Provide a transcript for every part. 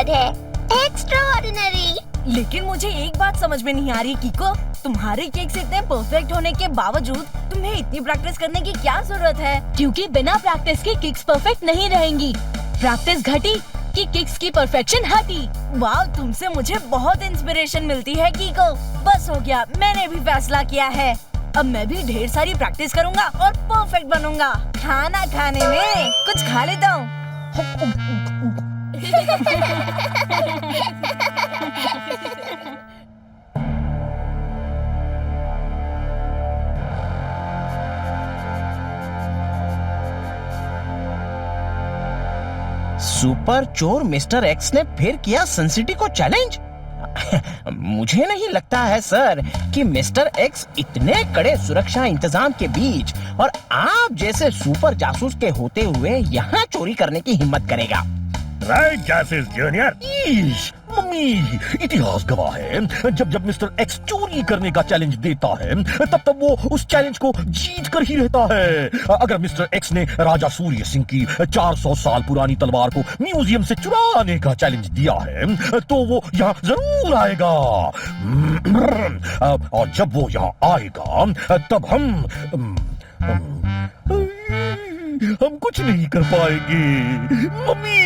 Method है, extraordinary. लेकिन मुझे एक बात समझ में नहीं आ रही कीको, तुम्हारे केक्स इतने परफेक्ट होने के बावजूद तुम्हें इतनी प्रैक्टिस करने की क्या जरूरत है? क्योंकि बिना प्रैक्टिस के किक्स परफेक्ट नहीं रहेंगी। प्रैक्टिस घटी कि किक्स की परफेक्शन हटी। वाह, तुमसे मुझे बहुत इंस्पिरेशन मिलती है कीको। बस हो गया, मैंने भी फैसला किया है। अब मैं भी ढेर सारी प्रैक्टिस करूंगा और परफेक्ट बनूंगा। खाना खाने में कुछ खा लेता हूँ। सुपर चोर मिस्टर एक्स ने फिर किया सनसिटी को चैलेंज। मुझे नहीं लगता है सर कि मिस्टर एक्स इतने कड़े सुरक्षा इंतजाम के बीच और आप जैसे सुपर जासूस के होते हुए यहाँ चोरी करने की हिम्मत करेगा। राइट जासूस जूनियर। मम्मी, इतिहास गवाह है जब मिस्टर एक्स चोरी करने का चैलेंज देता है तब वो उस चैलेंज को जीत कर ही रहता है। अगर मिस्टर एक्स ने राजा सूर्य सिंह की 400 साल पुरानी तलवार को म्यूजियम से चुराने का चैलेंज दिया है तो वो यहाँ जरूर आएगा। और जब वो यहाँ आएगा तब हम कुछ नहीं कर पाएंगे मम्मी।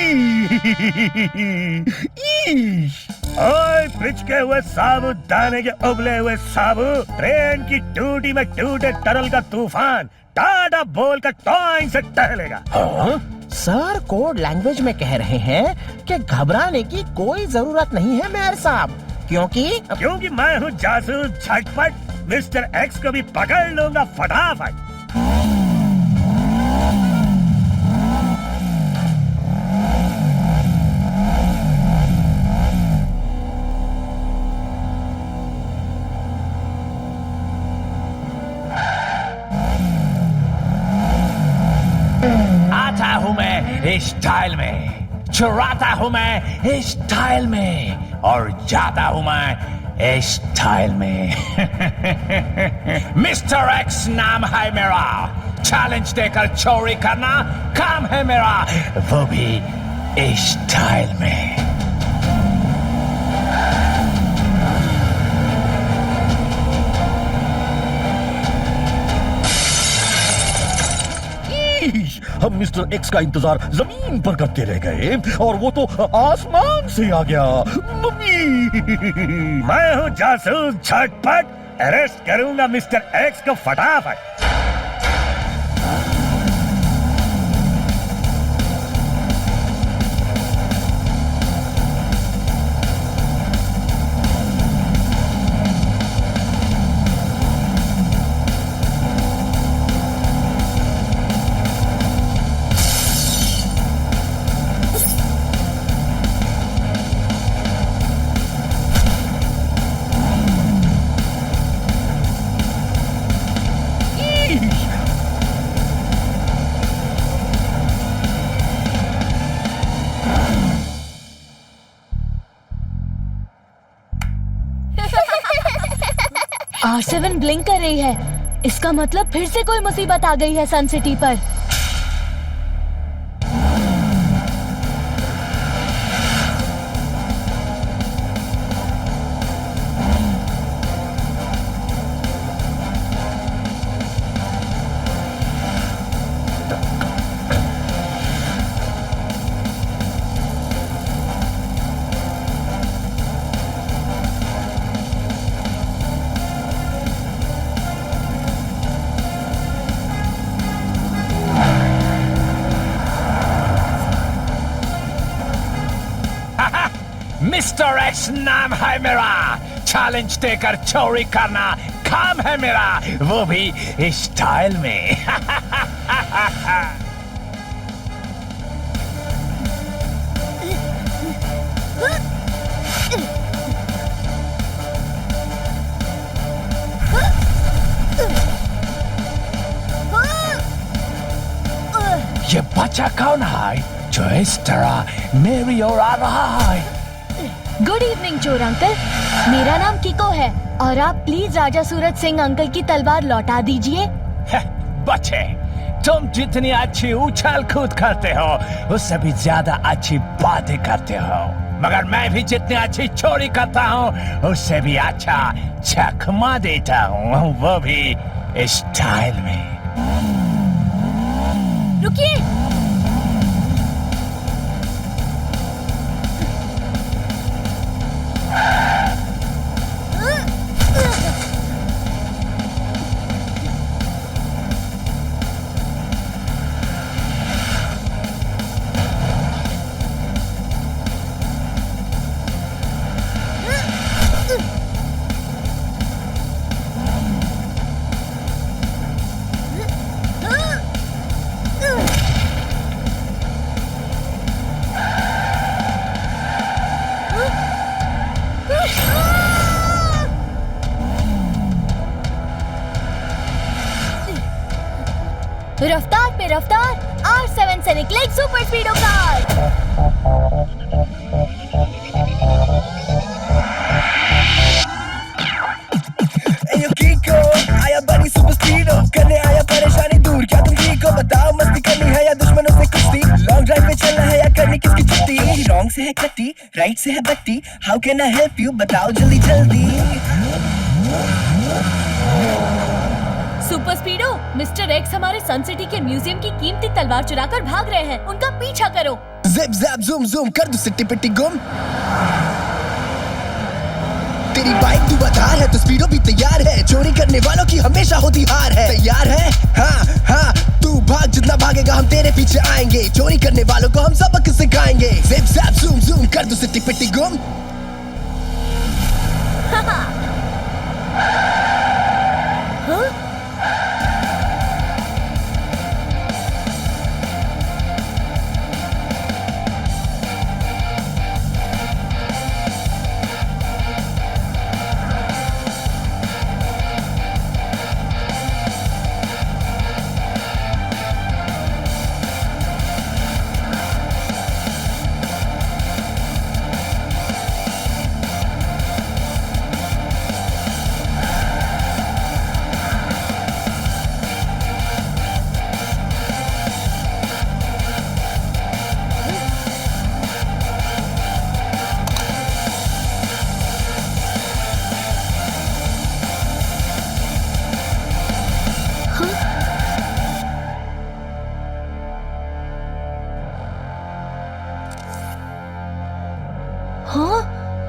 ओए पिचके हुए साबुत दाने के उबले हुए साबुत, ट्रेन की टूटी में टूटे टनल का तूफान टाटा बोल कर टॉइंग से टहलेगा। हाँ? सर कोड लैंग्वेज में कह रहे हैं कि घबराने की कोई जरूरत नहीं है मेयर साहब, क्योंकि मैं हूँ जासूस झटपट। मिस्टर एक्स को भी पकड़ लूंगा फटाफट। आता हूँ मैं इस स्टाइल में, चुराता हूँ मैं इस स्टाइल में, और जाता हूँ मैं इस स्टाइल में। मिस्टर एक्स नाम है मेरा, चैलेंज देकर चोरी करना काम है मेरा, वो भी इस स्टाइल में। हम मिस्टर एक्स का इंतजार जमीन पर करते रह गए और वो तो आसमान से आ गया मम्मी। मैं हूँ जासूस झटपट, अरेस्ट करूंगा मिस्टर एक्स को फटाफट। R7 ब्लिंक कर रही है, इसका मतलब फिर से कोई मुसीबत आ गई है सन सिटी पर। मिस्टर एक्स नाम है मेरा, चैलेंज देकर चोरी करना काम है मेरा, वो भी इस स्टाइल में। ये बच्चा कौन है जो इस तरह मेरी ओर आ रहा है? गुड इवनिंग चोर अंकल, मेरा नाम किको है और आप please Raja Suraj Singh uncle की तलवार लौटा दीजिए। बच्चे, तुम जितनी अच्छी उछल कूद करते हो उससे भी ज्यादा अच्छी बातें करते हो। मगर मैं भी जितनी अच्छी चोरी करता हूँ उससे भी अच्छा चकमा देता हूँ, वो भी स्टाइल में। रुकिए। रफ्तार पे रफ्तार, R7 से निकले एक सुपर स्पीडो कार। आया बनी सुपर स्पीडो, करने आया परेशानी दूर। क्या तुम ठीक हो? बताओ मस्ती करनी है या दुश्मनों से कुश्ती? लॉन्ग ड्राइव पे चलना है या करनी किसकी छुट्टी? रॉन्ग से है कट्टी, राइट से है बट्टी। How can I help you? बताओ जल्दी जल्दी। सुपर स्पीडो, मिस्टर एक्स हमारे सन सिटी के म्यूजियम की कीमती तलवार चुराकर भाग रहे हैं। उनका पीछा करो। जिप जैप जूम जूम कर दो सिट्टी पिट्टी गुम। तेरी बाइक तू बधार है तो स्पीडो भी तैयार है। चोरी करने वालों की हमेशा होती हार है। तैयार है? हाँ हाँ, तू भाग, जितना भागेगा हम तेरे पीछे आएंगे। चोरी करने वालों को हम सबक सिखाएंगे। जिप जैप जूम जूम कर दो सिट्टी पिट्टी गुम।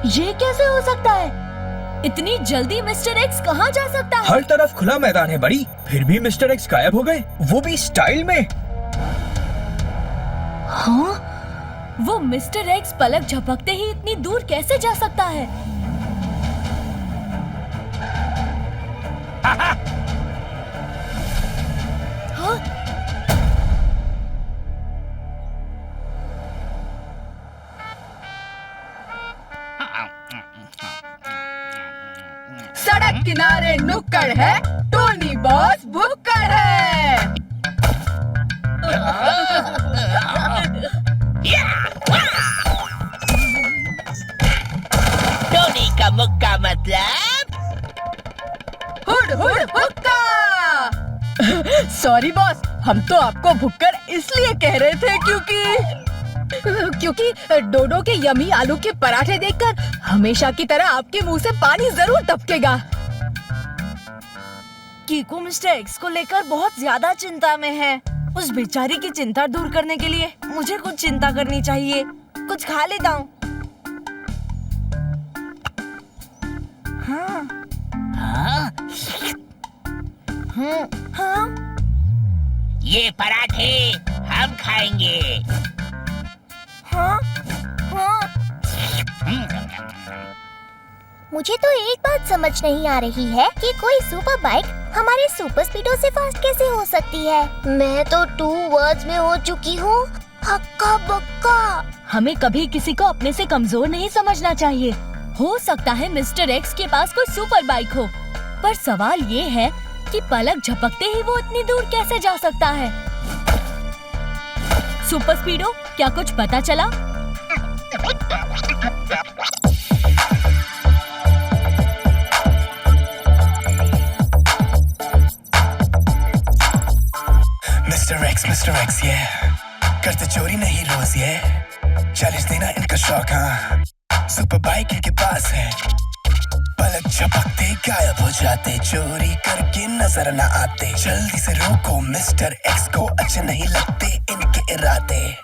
ये कैसे हो सकता है? इतनी जल्दी मिस्टर एक्स कहाँ जा सकता है? हर तरफ खुला मैदान है बड़ी, फिर भी मिस्टर एक्स गायब हो गए, वो भी स्टाइल में। हाँ? वो मिस्टर एक्स पलक झपकते ही इतनी दूर कैसे जा सकता है? हाँ? सड़क किनारे नुक्कड़ है, टोनी बॉस भुक्कड़ है। टोनी का मुक्का मतलब हुड हुड हुक्का। सॉरी बॉस, हम तो आपको भुक्कड़ इसलिए कह रहे थे क्योंकि डोडो के यमी आलू के पराठे देखकर हमेशा की तरह आपके मुंह से पानी जरूर टपकेगा। कीको मिस्टर एक्स को लेकर बहुत ज्यादा चिंता में है। उस बेचारी की चिंता दूर करने के लिए मुझे कुछ चिंता करनी चाहिए। कुछ खा लेता हूँ। हाँ। हाँ? हाँ? ये पराठे हम खाएंगे। हाँ? हाँ? मुझे तो एक बात समझ नहीं आ रही है कि कोई सुपर बाइक हमारे सुपर स्पीडो से फास्ट कैसे हो सकती है। मैं तो 2 वर्ड्स में हो चुकी हूँ, हक्का बक्का। हमें कभी किसी को अपने से कमजोर नहीं समझना चाहिए। हो सकता है मिस्टर एक्स के पास कोई सुपर बाइक हो, पर सवाल ये है कि पलक झपकते ही वो इतनी दूर कैसे जा सकता है। सुपर स्पीडो, क्या कुछ पता चला? मिस्टर एक्स ये करते चोरी नहीं रोज ये। चैलेंज देना इनका शौक, हाँ सुपर बाइक इनके पास है, पलक झपकते गायब हो जाते, चोरी करके नजर न आते, जल्दी से रोको मिस्टर एक्स को, अच्छे नहीं लगते इनके इरादे।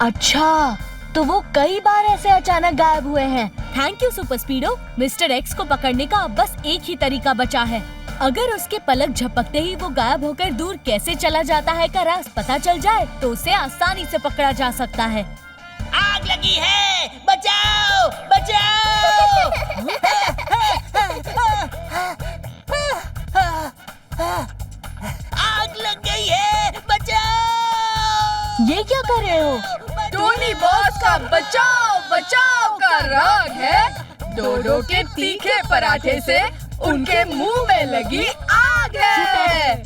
अच्छा, तो वो कई बार ऐसे अचानक गायब हुए हैं। Thank you super Speedo. Mister X को पकड़ने का अब बस एक ही तरीका बचा है। अगर उसके पलक झपकते ही वो गायब होकर दूर कैसे चला जाता है का राज पता चल जाए तो उसे आसानी से पकड़ा जा सकता है। आग लगी है, बचाओ बचाओ। आग लग गई है, बचाओ। ये क्या कर रहे हो? टोनी बॉस का बचाओ बचाओ का राग है। डोडो के तीखे पराठे से उनके मुंह में लगी आग है।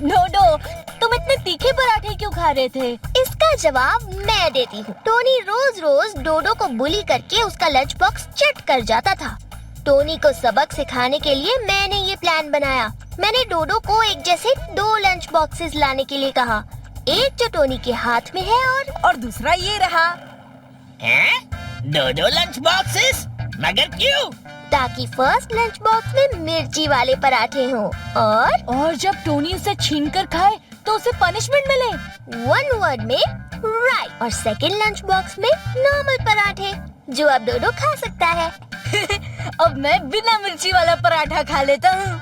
डोडो, तुम इतने तीखे पराठे क्यों खा रहे थे? इसका जवाब मैं देती हूँ। टोनी रोज रोज डोडो को बुली करके उसका लंच बॉक्स चट कर जाता था। टोनी को सबक सिखाने के लिए मैंने ये प्लान बनाया। मैंने डोडो को एक जैसे 2 लंच बॉक्सेस लाने के लिए कहा, एक जो टोनी के हाथ में है और दूसरा ये रहा। हैं? 2 लंच बॉक्सेस? मगर क्यों? ताकि फर्स्ट लंच बॉक्स में मिर्ची वाले पराठे हों और जब टोनी उसे छीनकर खाए तो उसे पनिशमेंट मिले। 1 वर्ड में राइट। और सेकंड लंच बॉक्स में नॉर्मल पराठे जो अब डोडो खा सकता है। अब मैं बिना मिर्ची वाला पराठा खा लेता हूँ।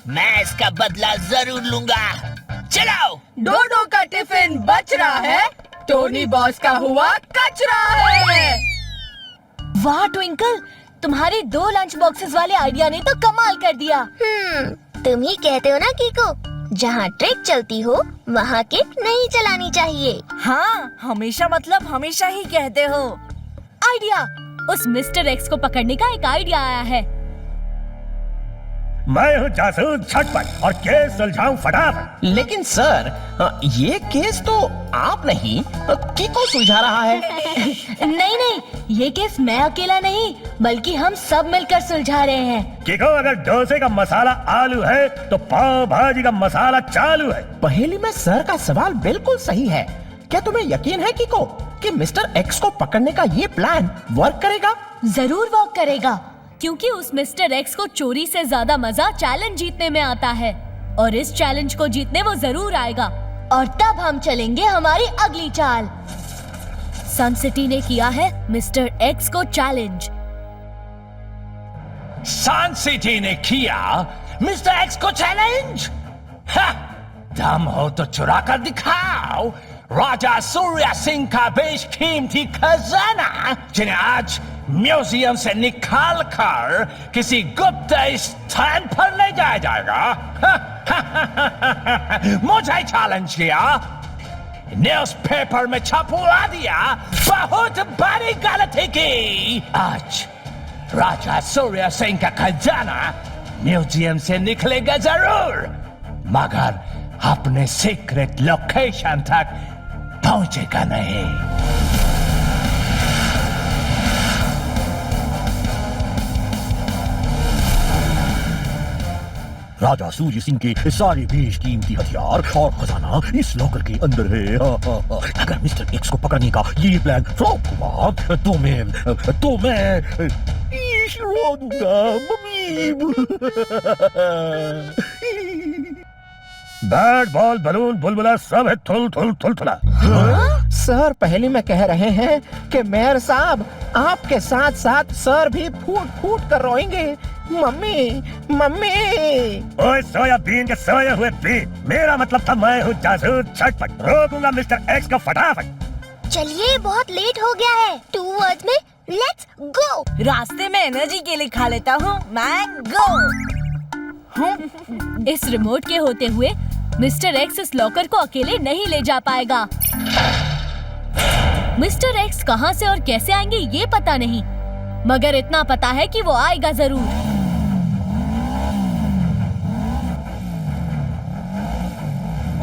मैं इसका बदला जरूर लूंगा। चलाओ। डोडो का टिफिन बच रहा है, टोनी बॉस का हुआ कचरा है। वाह ट्विंकल, तुम्हारी 2 लंच बॉक्सेस वाले आइडिया ने तो कमाल कर दिया। तुम ही कहते हो ना कीको, जहाँ ट्रिक चलती हो वहाँ किक नहीं चलानी चाहिए। हाँ, हमेशा मतलब हमेशा ही कहते हो। आइडिया, उस मिस्टर एक्स को पकड़ने का एक आइडिया आया है। मैं हूँ जासूस झटपट और केस सुलझाऊं फटाफट। लेकिन सर, ये केस तो आप नहीं कीको सुलझा रहा है। नहीं, ये केस मैं अकेला नहीं बल्कि हम सब मिलकर सुलझा रहे हैं। कीको, अगर डोसे का मसाला आलू है तो पाव भाजी का मसाला चालू है। पहेली में सर का सवाल बिल्कुल सही है। क्या तुम्हें यकीन है कीको कि मिस्टर एक्स को पकड़ने का ये प्लान वर्क करेगा? जरूर वर्क करेगा, क्योंकि उस मिस्टर एक्स को चोरी से ज्यादा मजा चैलेंज जीतने में आता है और इस चैलेंज को जीतने वो जरूर आएगा। और तब हम चलेंगे हमारी अगली चाल। सन सिटी ने किया है मिस्टर एक्स को चैलेंज। सन सिटी ने किया मिस्टर एक्स को चैलेंज? दम हो तो चुरा कर दिखाओ राजा सूर्य सिंह का बेशकीमती खजाना, जिन्हें आज म्यूजियम से निकाल कर किसी गुप्त स्थान पर ले जाया जाएगा। मुझे चैलेंज किया, न्यूज़पेपर में छपवा दिया, बहुत बड़ी गलती की। आज राजा सूर्य सिंह का खजाना म्यूजियम से निकलेगा जरूर, मगर अपने सीक्रेट लोकेशन तक पहुंचेगा नहीं। राजा सूर्य सिंह के सारे बेशकीमती हथियार और खजाना इस लॉकर के अंदर है। अगर मिस्टर एक्स को पकड़ने का ये प्लान फ्लॉप हुआ तो मैं रो दूंगा मम्मी। बैट बॉल बलून बुलबुला सब है थुल थुल थुल थुला। सर पहले में कह रहे हैं कि मेयर साहब आपके साथ साथ सर भी फूट फूट कर रोएंगे। Mummy mummy. ओए सोयाबीन के सोए हुए बीन, मेरा मतलब था मैं हूँ जासूस झटपट, रोकूंगा मिस्टर एक्स को फटाफट। चलिए, बहुत लेट हो गया है। 2 वर्ड्स में लेट्स गो। रास्ते में एनर्जी के लिए खा लेता हूँ मैंगो। इस रिमोट के होते हुए मिस्टर एक्स इस लॉकर को अकेले नहीं ले जा पाएगा। मिस्टर एक्स कहां से और कैसे आएंगे ये पता नहीं, मगर इतना पता है कि वो आएगा जरूर।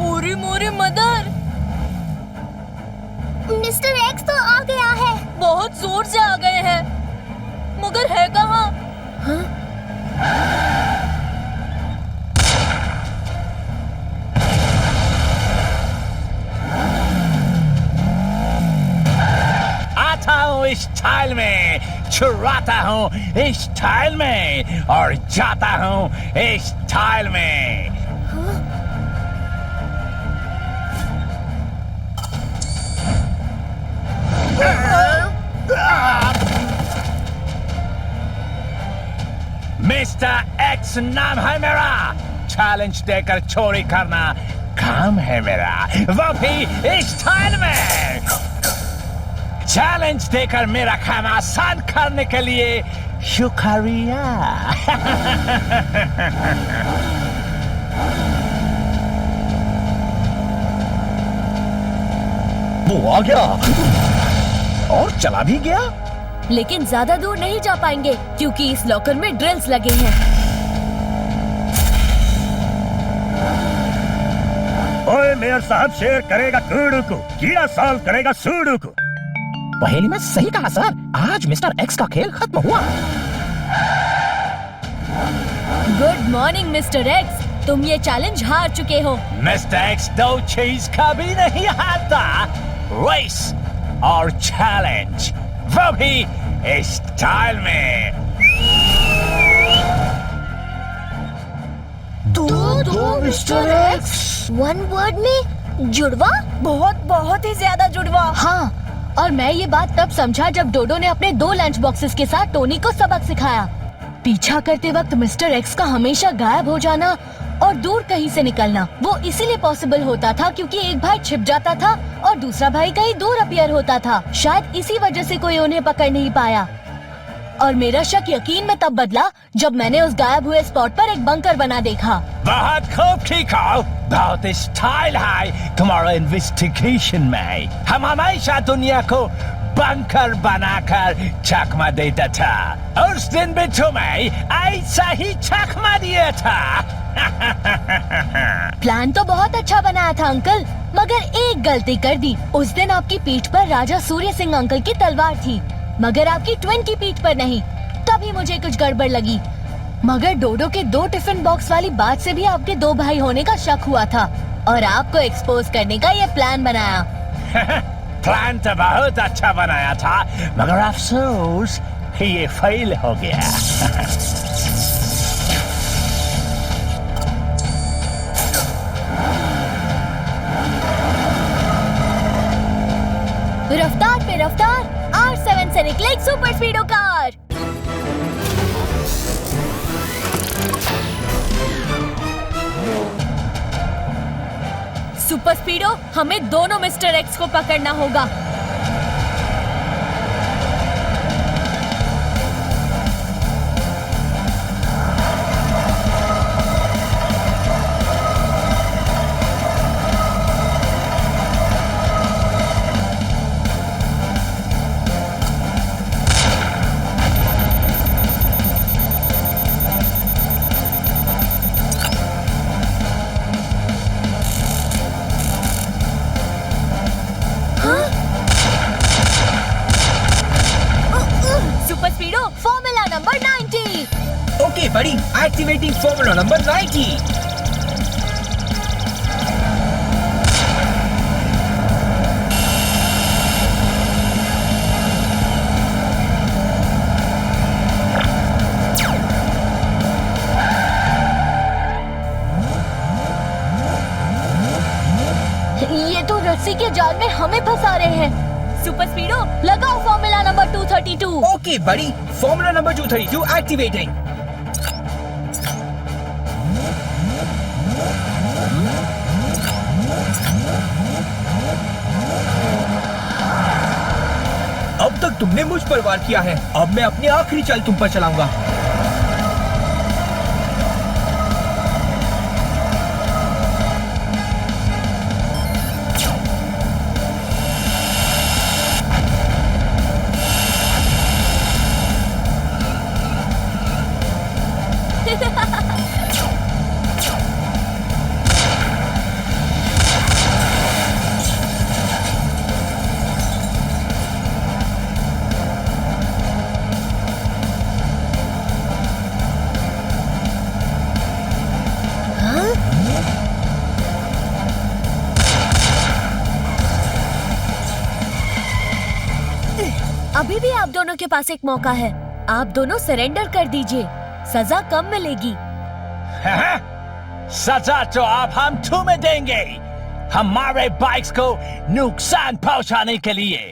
ओरी मोरी मदर, मिस्टर एक्स तो आ गया है। बहुत जोर से आ गए हैं, मगर है कहाँ? हूँ स्टाइल में, चुराता हूँ स्टाइल में और जाता हूँ स्टाइल में। मिस्टर एक्स नाम है मेरा, चैलेंज देकर चोरी करना काम है मेरा, वो भी स्टाइल में। चैलेंज देकर मेरा काम आसान करने के लिए शुक्रिया। वो आ गया और चला भी गया। लेकिन ज्यादा दूर नहीं जा पाएंगे क्योंकि इस लॉकर में ड्रिल्स लगे हैं। ओए मेयर साहब, शेर करेगा कूड़ू को, कीड़ा सॉल्व करेगा सूडू को। पहेली में सही कहा सर, आज मिस्टर एक्स का खेल खत्म हुआ। गुड मॉर्निंग मिस्टर एक्स, तुम ये चैलेंज हार चुके हो। मिस्टर एक्स दो चीज कभी नहीं हारता, रेस और चैलेंज, वो भी स्टाइल में। दो मिस्टर एक्स, वन वर्ड में जुड़वा। बहुत ही ज्यादा जुड़वा। हाँ, और मैं ये बात तब समझा जब डोडो ने अपने 2 लंच बॉक्सेस के साथ टोनी को सबक सिखाया। पीछा करते वक्त मिस्टर एक्स का हमेशा गायब हो जाना और दूर कहीं से निकलना, वो इसीलिए पॉसिबल होता था क्योंकि एक भाई छिप जाता था और दूसरा भाई कहीं दूर अपीयर होता था। शायद इसी वजह से कोई उन्हें पकड़ नहीं पाया। और मेरा शक यकीन में तब बदला जब मैंने उस गायब हुए स्पॉट पर एक बंकर बना देखा। बहुत खूब ठीक हो, बहुत स्टाइल है तुम्हारा इन्वेस्टिगेशन में। हम हमेशा दुनिया को बंकर बनाकर चकमा देता था, उस दिन भी तुम्हें ऐसा ही चकमा दिया था। प्लान तो बहुत अच्छा बनाया था अंकल, मगर एक गलती कर दी। उस दिन आपकी पीठ पर राजा सूर्य सिंह अंकल की तलवार थी, मगर आपकी ट्विन की पीठ पर नहीं। तभी मुझे कुछ गड़बड़ लगी। मगर डोडो के 2 टिफिन बॉक्स वाली बात से भी आपके 2 भाई होने का शक हुआ था और आपको एक्सपोज करने का ये प्लान बनाया। प्लान तो बहुत अच्छा बनाया था, मगर अफसोस ये फेल हो गया। रफ्तार पे रफ्तार, R7 से निकले एक सुपर स्पीडो कार। सुपर स्पीडो, हमें दोनों मिस्टर एक्स को पकड़ना होगा। ओके बड़ी, एक्टिवेटिंग फॉर्मूला नंबर 90। ये तो रस्सी के जाल में हमें फंसा रहे हैं। सुपर स्पीडो, लगाओ फॉर्मूला नंबर 232। ओके बड़ी, फॉर्मूला नंबर 232 एक्टिवेटिंग। अब तक तुमने मुझ पर वार किया है, अब मैं अपनी आखिरी चाल तुम पर चलाऊंगा। अभी भी आप दोनों के पास एक मौका है। आप दोनों सरेंडर कर दीजिए, सजा कम मिलेगी। सजा तो अब हम तुम्हें देंगे, हमारे बाइक्स को नुकसान पहुंचाने के लिए।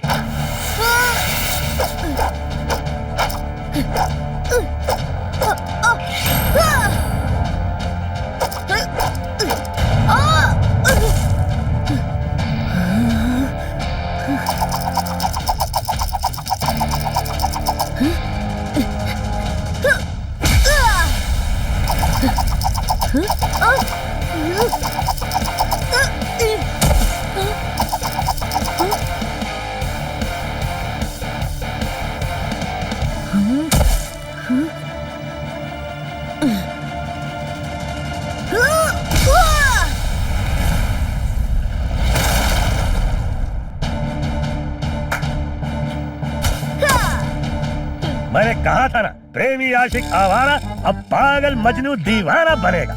मैंने कहा था ना, प्रेमी आशिक आवारा अब पागल मजनू दीवाना बनेगा।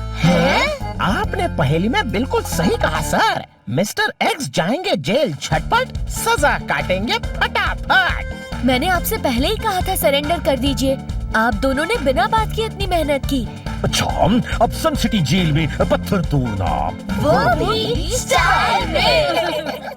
आपने पहेली में बिल्कुल सही कहा सर। मिस्टर एक्स जाएंगे जेल झटपट, सजा काटेंगे फटाफट। मैंने आपसे पहले ही कहा था सरेंडर कर दीजिए। आप दोनों ने बिना बात की इतनी मेहनत की। अच्छा, अब सन सिटी जेल में पत्थर तोड़ना, वो भी स्टाइल में।